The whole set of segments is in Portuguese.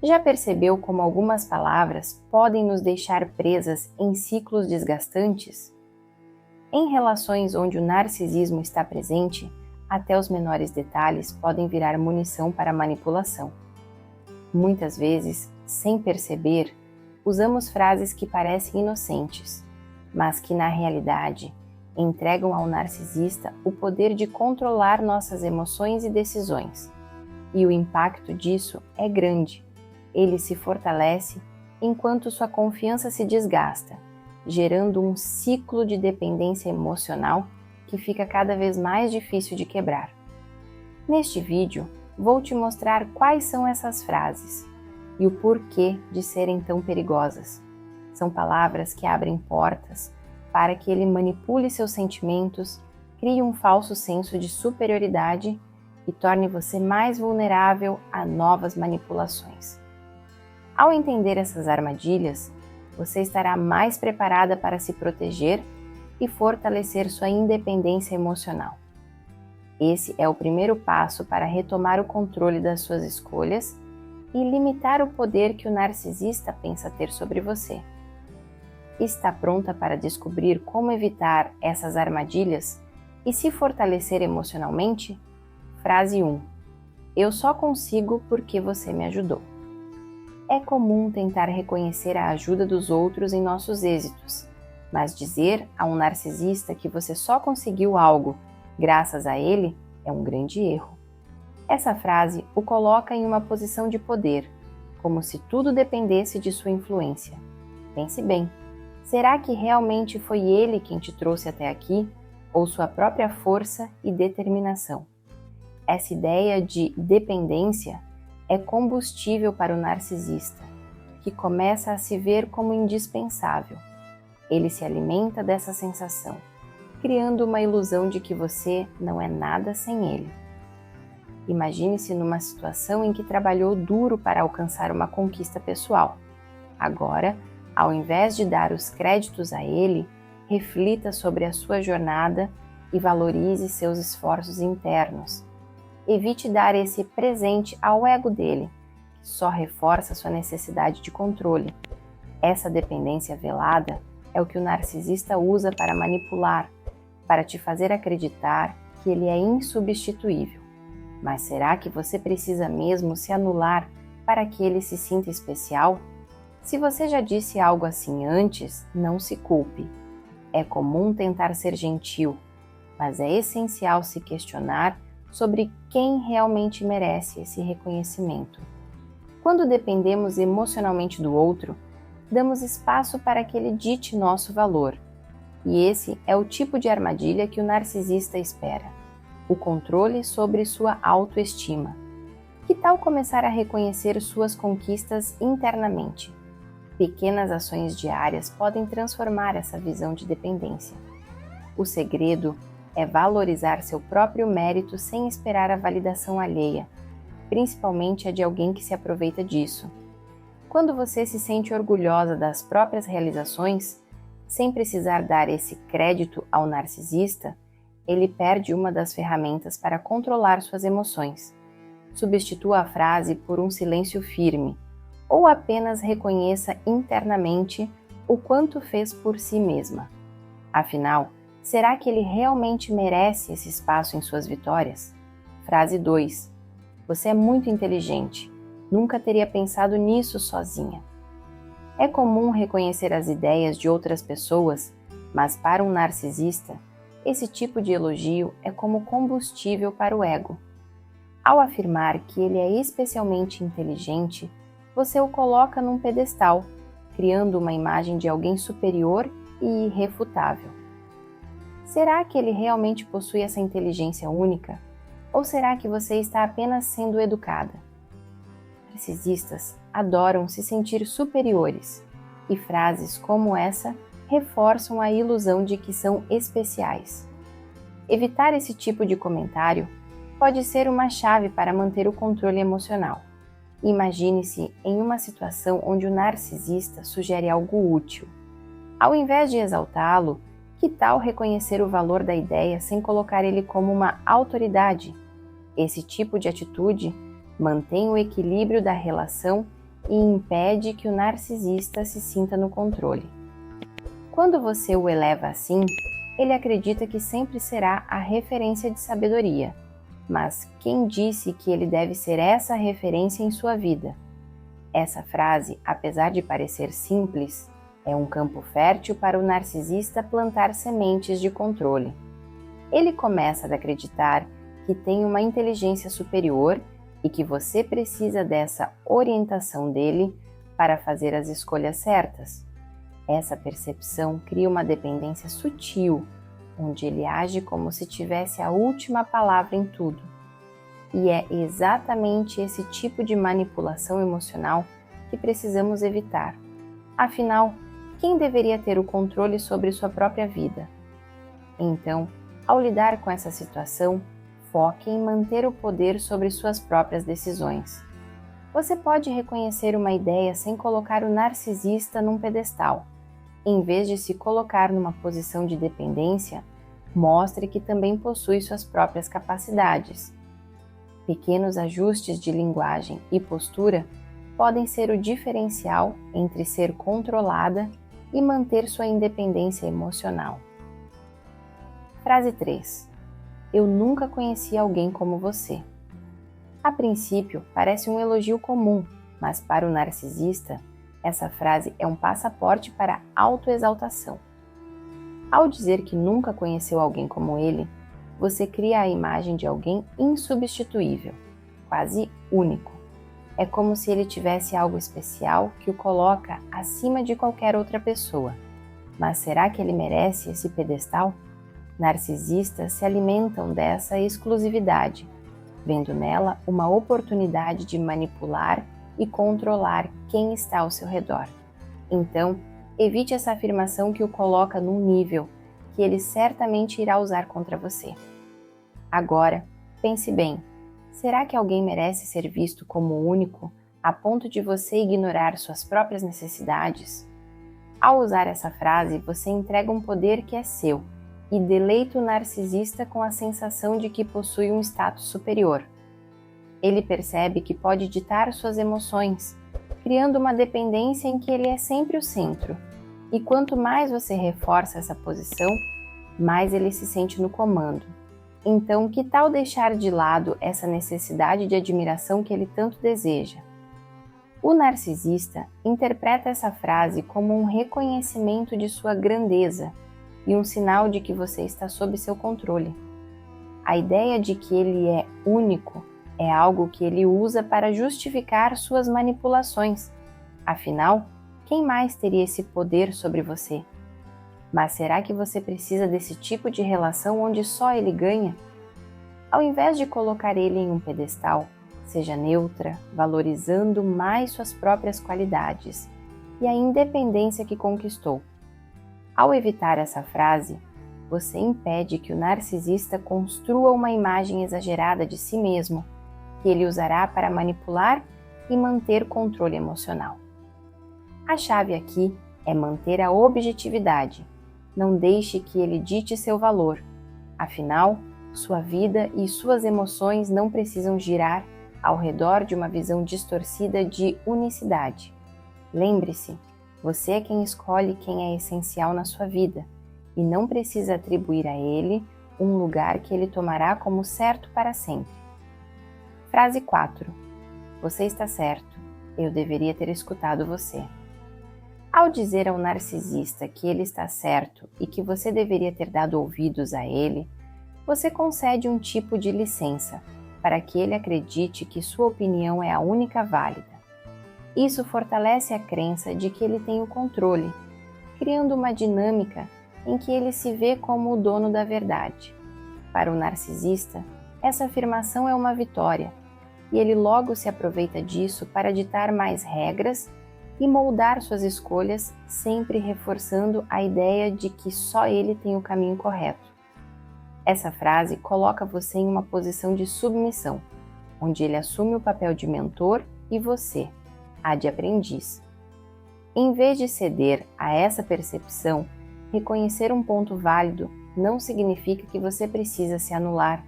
Já percebeu como algumas palavras podem nos deixar presas em ciclos desgastantes? Em relações onde o narcisismo está presente, até os menores detalhes podem virar munição para manipulação. Muitas vezes, sem perceber, usamos frases que parecem inocentes, mas que na realidade entregam ao narcisista o poder de controlar nossas emoções e decisões. E o impacto disso é grande. Ele se fortalece enquanto sua confiança se desgasta, gerando um ciclo de dependência emocional que fica cada vez mais difícil de quebrar. Neste vídeo, vou te mostrar quais são essas frases e o porquê de serem tão perigosas. São palavras que abrem portas para que ele manipule seus sentimentos, crie um falso senso de superioridade e torne você mais vulnerável a novas manipulações. Ao entender essas armadilhas, você estará mais preparada para se proteger e fortalecer sua independência emocional. Esse é o primeiro passo para retomar o controle das suas escolhas e limitar o poder que o narcisista pensa ter sobre você. Está pronta para descobrir como evitar essas armadilhas e se fortalecer emocionalmente? Frase 1. Eu só consigo porque você me ajudou. É comum tentar reconhecer a ajuda dos outros em nossos êxitos, mas dizer a um narcisista que você só conseguiu algo graças a ele é um grande erro. Essa frase o coloca em uma posição de poder, como se tudo dependesse de sua influência. Pense bem, será que realmente foi ele quem te trouxe até aqui, ou sua própria força e determinação? Essa ideia de dependência é combustível para o narcisista, que começa a se ver como indispensável. Ele se alimenta dessa sensação, criando uma ilusão de que você não é nada sem ele. Imagine-se numa situação em que trabalhou duro para alcançar uma conquista pessoal. Agora, ao invés de dar os créditos a ele, reflita sobre a sua jornada e valorize seus esforços internos. Evite dar esse presente ao ego dele, que só reforça sua necessidade de controle. Essa dependência velada é o que o narcisista usa para manipular, para te fazer acreditar que ele é insubstituível. Mas será que você precisa mesmo se anular para que ele se sinta especial? Se você já disse algo assim antes, não se culpe. É comum tentar ser gentil, mas é essencial se questionar sobre quem realmente merece esse reconhecimento. Quando dependemos emocionalmente do outro, damos espaço para que ele dite nosso valor. E esse é o tipo de armadilha que o narcisista espera: o controle sobre sua autoestima. Que tal começar a reconhecer suas conquistas internamente? Pequenas ações diárias podem transformar essa visão de dependência. O segredo é valorizar seu próprio mérito sem esperar a validação alheia, principalmente a de alguém que se aproveita disso. Quando você se sente orgulhosa das próprias realizações, sem precisar dar esse crédito ao narcisista, ele perde uma das ferramentas para controlar suas emoções. Substitua a frase por um silêncio firme, ou apenas reconheça internamente o quanto fez por si mesma. Afinal, será que ele realmente merece esse espaço em suas vitórias? Frase 2. Você é muito inteligente. Nunca teria pensado nisso sozinha. É comum reconhecer as ideias de outras pessoas, mas para um narcisista, esse tipo de elogio é como combustível para o ego. Ao afirmar que ele é especialmente inteligente, você o coloca num pedestal, criando uma imagem de alguém superior e irrefutável. Será que ele realmente possui essa inteligência única? Ou será que você está apenas sendo educada? Narcisistas adoram se sentir superiores, e frases como essa reforçam a ilusão de que são especiais. Evitar esse tipo de comentário pode ser uma chave para manter o controle emocional. Imagine-se em uma situação onde o narcisista sugere algo útil. Ao invés de exaltá-lo, que tal reconhecer o valor da ideia sem colocar ele como uma autoridade? Esse tipo de atitude mantém o equilíbrio da relação e impede que o narcisista se sinta no controle. Quando você o eleva assim, ele acredita que sempre será a referência de sabedoria. Mas quem disse que ele deve ser essa referência em sua vida? Essa frase, apesar de parecer simples, é um campo fértil para o narcisista plantar sementes de controle. Ele começa a acreditar que tem uma inteligência superior e que você precisa dessa orientação dele para fazer as escolhas certas. Essa percepção cria uma dependência sutil, onde ele age como se tivesse a última palavra em tudo. E é exatamente esse tipo de manipulação emocional que precisamos evitar. Afinal, quem deveria ter o controle sobre sua própria vida? Então, ao lidar com essa situação, foque em manter o poder sobre suas próprias decisões. Você pode reconhecer uma ideia sem colocar o narcisista num pedestal. Em vez de se colocar numa posição de dependência, mostre que também possui suas próprias capacidades. Pequenos ajustes de linguagem e postura podem ser o diferencial entre ser controlada e manter sua independência emocional. Frase 3. Eu nunca conheci alguém como você. A princípio, parece um elogio comum, mas para o narcisista, essa frase é um passaporte para a autoexaltação. Ao dizer que nunca conheceu alguém como ele, você cria a imagem de alguém insubstituível, quase único. É como se ele tivesse algo especial que o coloca acima de qualquer outra pessoa. Mas será que ele merece esse pedestal? Narcisistas se alimentam dessa exclusividade, vendo nela uma oportunidade de manipular e controlar quem está ao seu redor. Então, evite essa afirmação que o coloca num nível que ele certamente irá usar contra você. Agora, pense bem, será que alguém merece ser visto como único a ponto de você ignorar suas próprias necessidades? Ao usar essa frase, você entrega um poder que é seu e deleita o narcisista com a sensação de que possui um status superior. Ele percebe que pode ditar suas emoções, criando uma dependência em que ele é sempre o centro. E quanto mais você reforça essa posição, mais ele se sente no comando. Então, que tal deixar de lado essa necessidade de admiração que ele tanto deseja? O narcisista interpreta essa frase como um reconhecimento de sua grandeza e um sinal de que você está sob seu controle. A ideia de que ele é único é algo que ele usa para justificar suas manipulações. Afinal, quem mais teria esse poder sobre você? Mas será que você precisa desse tipo de relação onde só ele ganha? Ao invés de colocar ele em um pedestal, seja neutra, valorizando mais suas próprias qualidades e a independência que conquistou. Ao evitar essa frase, você impede que o narcisista construa uma imagem exagerada de si mesmo, que ele usará para manipular e manter controle emocional. A chave aqui é manter a objetividade. Não deixe que ele dite seu valor. Afinal, sua vida e suas emoções não precisam girar ao redor de uma visão distorcida de unicidade. Lembre-se, você é quem escolhe quem é essencial na sua vida e não precisa atribuir a ele um lugar que ele tomará como certo para sempre. Frase 4. Você está certo. Eu deveria ter escutado você. Ao dizer ao narcisista que ele está certo e que você deveria ter dado ouvidos a ele, você concede um tipo de licença para que ele acredite que sua opinião é a única válida. Isso fortalece a crença de que ele tem o controle, criando uma dinâmica em que ele se vê como o dono da verdade. Para o narcisista, essa afirmação é uma vitória, e ele logo se aproveita disso para ditar mais regras e moldar suas escolhas, sempre reforçando a ideia de que só ele tem o caminho correto. Essa frase coloca você em uma posição de submissão, onde ele assume o papel de mentor e você, a de aprendiz. Em vez de ceder a essa percepção, reconhecer um ponto válido não significa que você precisa se anular.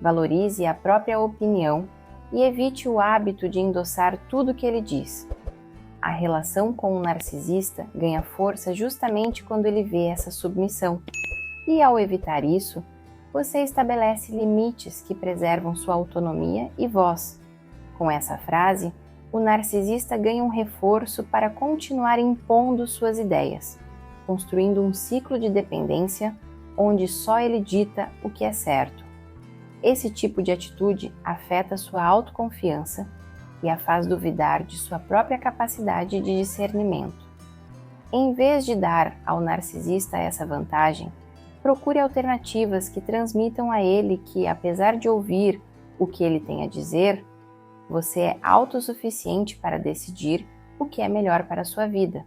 Valorize a própria opinião e evite o hábito de endossar tudo o que ele diz. A relação com o narcisista ganha força justamente quando ele vê essa submissão. E ao evitar isso, você estabelece limites que preservam sua autonomia e voz. Com essa frase, o narcisista ganha um reforço para continuar impondo suas ideias, construindo um ciclo de dependência onde só ele dita o que é certo. Esse tipo de atitude afeta sua autoconfiança e a faz duvidar de sua própria capacidade de discernimento. Em vez de dar ao narcisista essa vantagem, procure alternativas que transmitam a ele que, apesar de ouvir o que ele tem a dizer, você é autossuficiente para decidir o que é melhor para a sua vida.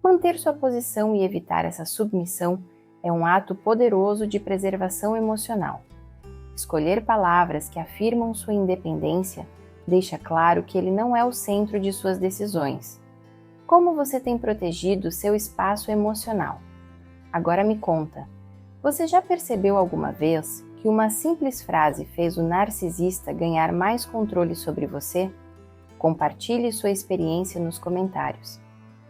Manter sua posição e evitar essa submissão é um ato poderoso de preservação emocional. Escolher palavras que afirmam sua independência deixa claro que ele não é o centro de suas decisões. Como você tem protegido seu espaço emocional? Agora me conta, você já percebeu alguma vez que uma simples frase fez o narcisista ganhar mais controle sobre você? Compartilhe sua experiência nos comentários.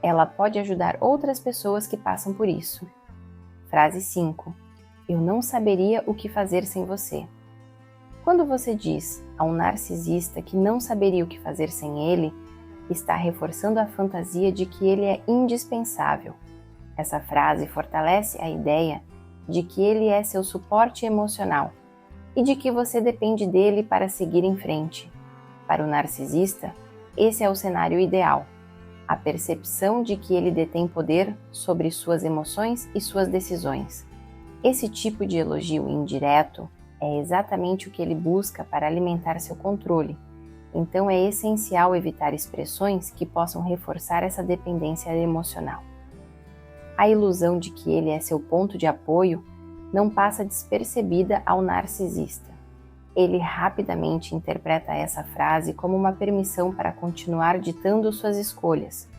Ela pode ajudar outras pessoas que passam por isso. Frase 5. Eu não saberia o que fazer sem você. Quando você diz a um narcisista que não saberia o que fazer sem ele, está reforçando a fantasia de que ele é indispensável. Essa frase fortalece a ideia de que ele é seu suporte emocional e de que você depende dele para seguir em frente. Para o narcisista, esse é o cenário ideal. A percepção de que ele detém poder sobre suas emoções e suas decisões. Esse tipo de elogio indireto é exatamente o que ele busca para alimentar seu controle. Então é essencial evitar expressões que possam reforçar essa dependência emocional. A ilusão de que ele é seu ponto de apoio não passa despercebida ao narcisista. Ele rapidamente interpreta essa frase como uma permissão para continuar ditando suas escolhas,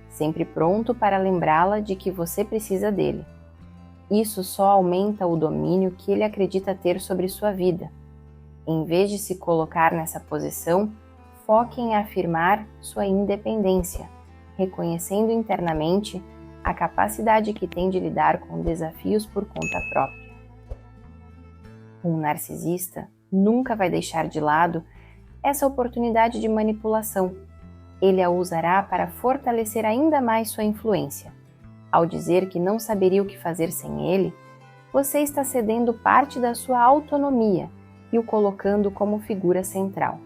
sempre pronto para lembrá-la de que você precisa dele. Isso só aumenta o domínio que ele acredita ter sobre sua vida. Em vez de se colocar nessa posição, foque em afirmar sua independência, reconhecendo internamente a capacidade que tem de lidar com desafios por conta própria. Um narcisista nunca vai deixar de lado essa oportunidade de manipulação. Ele a usará para fortalecer ainda mais sua influência. Ao dizer que não saberia o que fazer sem ele, você está cedendo parte da sua autonomia e o colocando como figura central.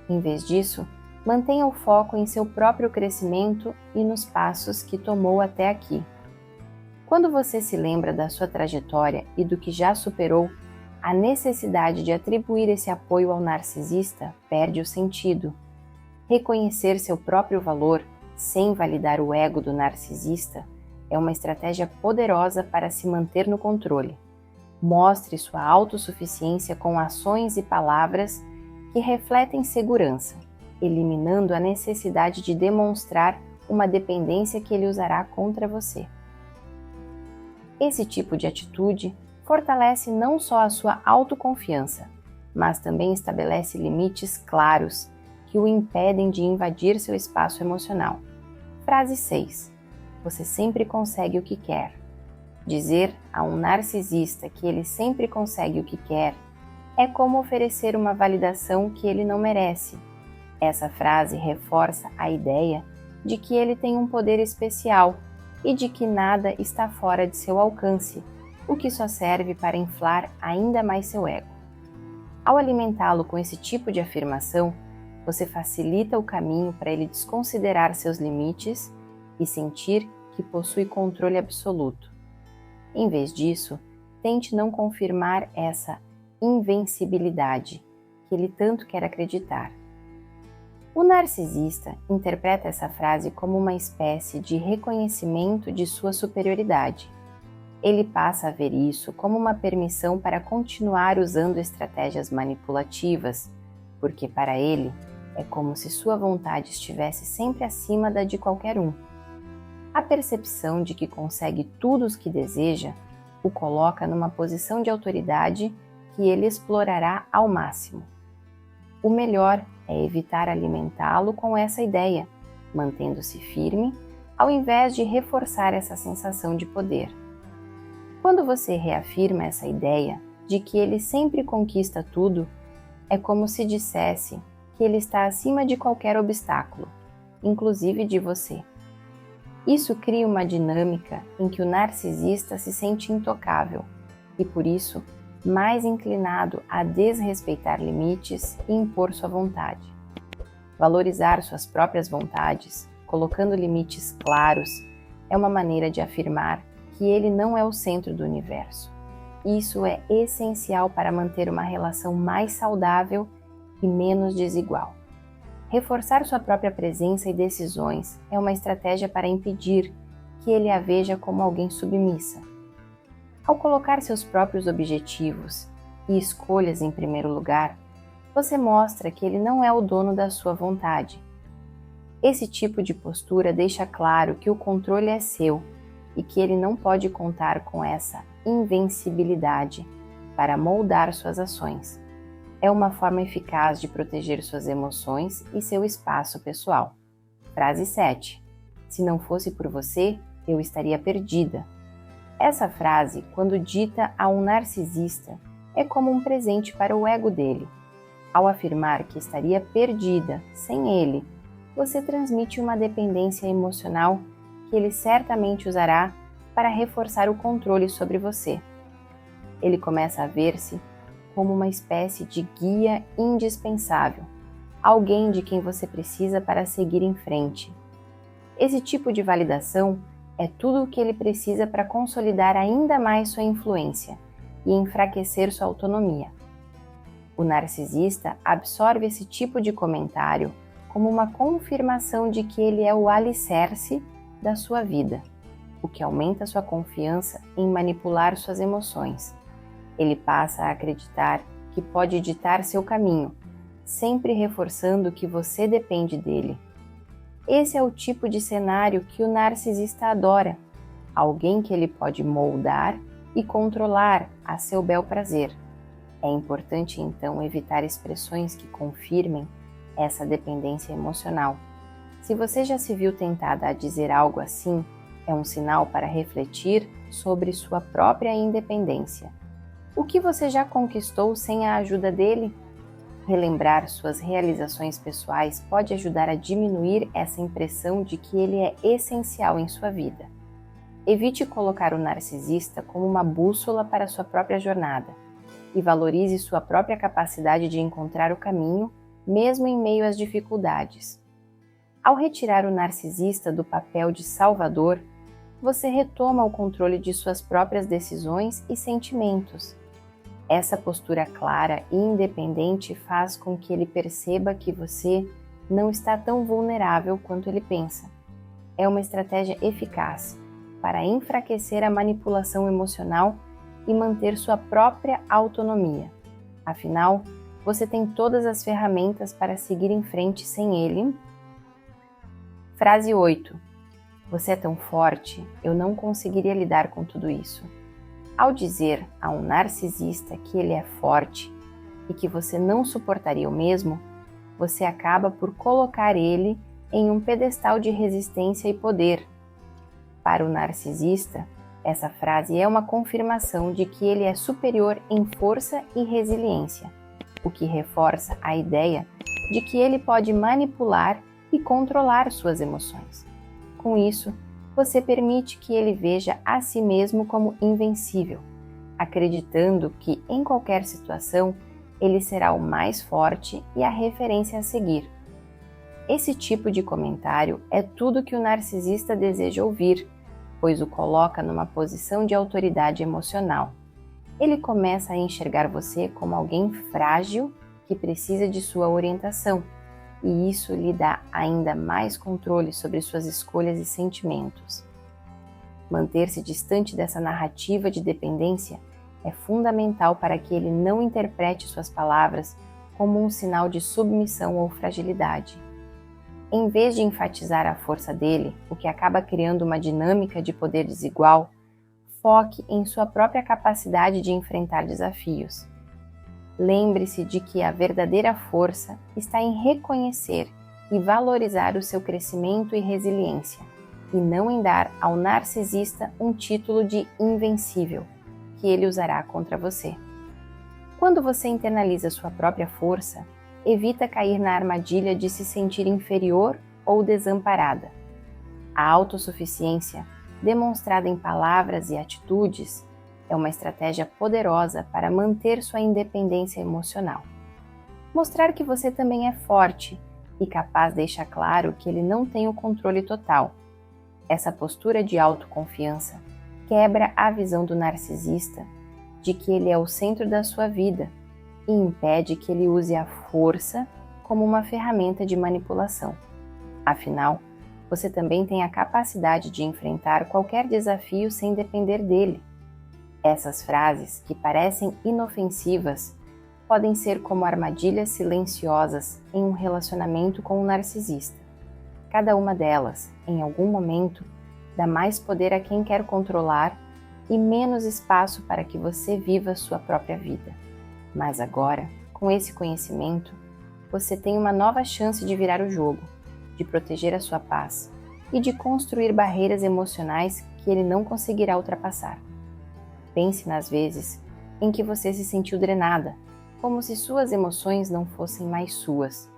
Em vez disso, mantenha o foco em seu próprio crescimento e nos passos que tomou até aqui. Quando você se lembra da sua trajetória e do que já superou, a necessidade de atribuir esse apoio ao narcisista perde o sentido. Reconhecer seu próprio valor, sem validar o ego do narcisista, é uma estratégia poderosa para se manter no controle. Mostre sua autossuficiência com ações e palavras que refletem segurança, eliminando a necessidade de demonstrar uma dependência que ele usará contra você. Esse tipo de atitude fortalece não só a sua autoconfiança, mas também estabelece limites claros que o impedem de invadir seu espaço emocional. Frase 6. Você sempre consegue o que quer. Dizer a um narcisista que ele sempre consegue o que quer é como oferecer uma validação que ele não merece. Essa frase reforça a ideia de que ele tem um poder especial e de que nada está fora de seu alcance, o que só serve para inflar ainda mais seu ego. Ao alimentá-lo com esse tipo de afirmação, você facilita o caminho para ele desconsiderar seus limites e sentir que possui controle absoluto. Em vez disso, tente não confirmar essa invencibilidade que ele tanto quer acreditar. O narcisista interpreta essa frase como uma espécie de reconhecimento de sua superioridade. Ele passa a ver isso como uma permissão para continuar usando estratégias manipulativas, porque para ele é como se sua vontade estivesse sempre acima da de qualquer um. A percepção de que consegue tudo o que deseja o coloca numa posição de autoridade que ele explorará ao máximo. O melhor é evitar alimentá-lo com essa ideia, mantendo-se firme, ao invés de reforçar essa sensação de poder. Quando você reafirma essa ideia de que ele sempre conquista tudo, é como se dissesse que ele está acima de qualquer obstáculo, inclusive de você. Isso cria uma dinâmica em que o narcisista se sente intocável e, por isso, mais inclinado a desrespeitar limites e impor sua vontade. Valorizar suas próprias vontades, colocando limites claros, é uma maneira de afirmar que ele não é o centro do universo. Isso é essencial para manter uma relação mais saudável e menos desigual. Reforçar sua própria presença e decisões é uma estratégia para impedir que ele a veja como alguém submissa. Ao colocar seus próprios objetivos e escolhas em primeiro lugar, você mostra que ele não é o dono da sua vontade. Esse tipo de postura deixa claro que o controle é seu e que ele não pode contar com essa invencibilidade para moldar suas ações. É uma forma eficaz de proteger suas emoções e seu espaço pessoal. Frase 7. Se não fosse por você, eu estaria perdida. Essa frase, quando dita a um narcisista, é como um presente para o ego dele. Ao afirmar que estaria perdida sem ele, você transmite uma dependência emocional que ele certamente usará para reforçar o controle sobre você. Ele começa a ver-se como uma espécie de guia indispensável, alguém de quem você precisa para seguir em frente. Esse tipo de validação é tudo o que ele precisa para consolidar ainda mais sua influência e enfraquecer sua autonomia. O narcisista absorve esse tipo de comentário como uma confirmação de que ele é o alicerce da sua vida, o que aumenta sua confiança em manipular suas emoções. Ele passa a acreditar que pode ditar seu caminho, sempre reforçando que você depende dele. Esse é o tipo de cenário que o narcisista adora, alguém que ele pode moldar e controlar a seu bel prazer. É importante, então, evitar expressões que confirmem essa dependência emocional. Se você já se viu tentada a dizer algo assim, é um sinal para refletir sobre sua própria independência. O que você já conquistou sem a ajuda dele? Relembrar suas realizações pessoais pode ajudar a diminuir essa impressão de que ele é essencial em sua vida. Evite colocar o narcisista como uma bússola para sua própria jornada e valorize sua própria capacidade de encontrar o caminho, mesmo em meio às dificuldades. Ao retirar o narcisista do papel de salvador, você retoma o controle de suas próprias decisões e sentimentos. Essa postura clara e independente faz com que ele perceba que você não está tão vulnerável quanto ele pensa. É uma estratégia eficaz para enfraquecer a manipulação emocional e manter sua própria autonomia. Afinal, você tem todas as ferramentas para seguir em frente sem ele. Frase 8. Você é tão forte, eu não conseguiria lidar com tudo isso. Ao dizer a um narcisista que ele é forte e que você não suportaria o mesmo, você acaba por colocar ele em um pedestal de resistência e poder. Para o narcisista, essa frase é uma confirmação de que ele é superior em força e resiliência, o que reforça a ideia de que ele pode manipular e controlar suas emoções. Com isso, você permite que ele veja a si mesmo como invencível, acreditando que, em qualquer situação, ele será o mais forte e a referência a seguir. Esse tipo de comentário é tudo que o narcisista deseja ouvir, pois o coloca numa posição de autoridade emocional. Ele começa a enxergar você como alguém frágil que precisa de sua orientação, e isso lhe dá ainda mais controle sobre suas escolhas e sentimentos. Manter-se distante dessa narrativa de dependência é fundamental para que ele não interprete suas palavras como um sinal de submissão ou fragilidade. Em vez de enfatizar a força dele, o que acaba criando uma dinâmica de poder desigual, foque em sua própria capacidade de enfrentar desafios. Lembre-se de que a verdadeira força está em reconhecer e valorizar o seu crescimento e resiliência, e não em dar ao narcisista um título de invencível, que ele usará contra você. Quando você internaliza sua própria força, evita cair na armadilha de se sentir inferior ou desamparada. A autossuficiência, demonstrada em palavras e atitudes, é uma estratégia poderosa para manter sua independência emocional. Mostrar que você também é forte e capaz deixa claro que ele não tem o controle total. Essa postura de autoconfiança quebra a visão do narcisista de que ele é o centro da sua vida e impede que ele use a força como uma ferramenta de manipulação. Afinal, você também tem a capacidade de enfrentar qualquer desafio sem depender dele. Essas frases, que parecem inofensivas, podem ser como armadilhas silenciosas em um relacionamento com um narcisista. Cada uma delas, em algum momento, dá mais poder a quem quer controlar e menos espaço para que você viva sua própria vida. Mas agora, com esse conhecimento, você tem uma nova chance de virar o jogo, de proteger a sua paz e de construir barreiras emocionais que ele não conseguirá ultrapassar. Pense nas vezes em que você se sentiu drenada, como se suas emoções não fossem mais suas.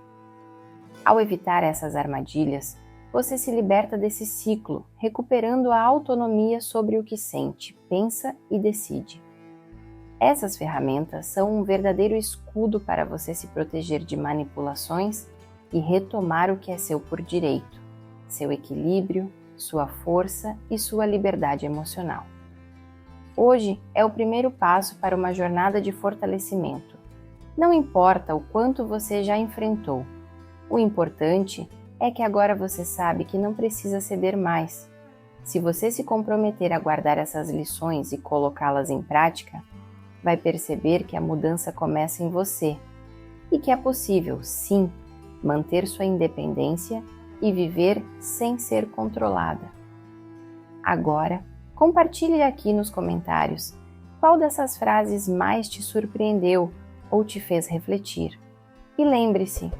Ao evitar essas armadilhas, você se liberta desse ciclo, recuperando a autonomia sobre o que sente, pensa e decide. Essas ferramentas são um verdadeiro escudo para você se proteger de manipulações e retomar o que é seu por direito, seu equilíbrio, sua força e sua liberdade emocional. Hoje é o primeiro passo para uma jornada de fortalecimento. Não importa o quanto você já enfrentou, o importante é que agora você sabe que não precisa ceder mais. Se você se comprometer a guardar essas lições e colocá-las em prática, vai perceber que a mudança começa em você e que é possível, sim, manter sua independência e viver sem ser controlada. Agora, compartilhe aqui nos comentários qual dessas frases mais te surpreendeu ou te fez refletir. E lembre-se,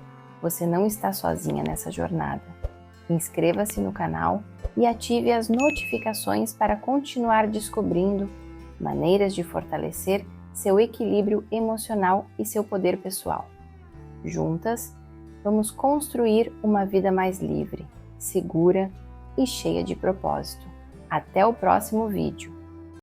você não está sozinha nessa jornada. Inscreva-se no canal e ative as notificações para continuar descobrindo maneiras de fortalecer seu equilíbrio emocional e seu poder pessoal. Juntas, vamos construir uma vida mais livre, segura e cheia de propósito. Até o próximo vídeo!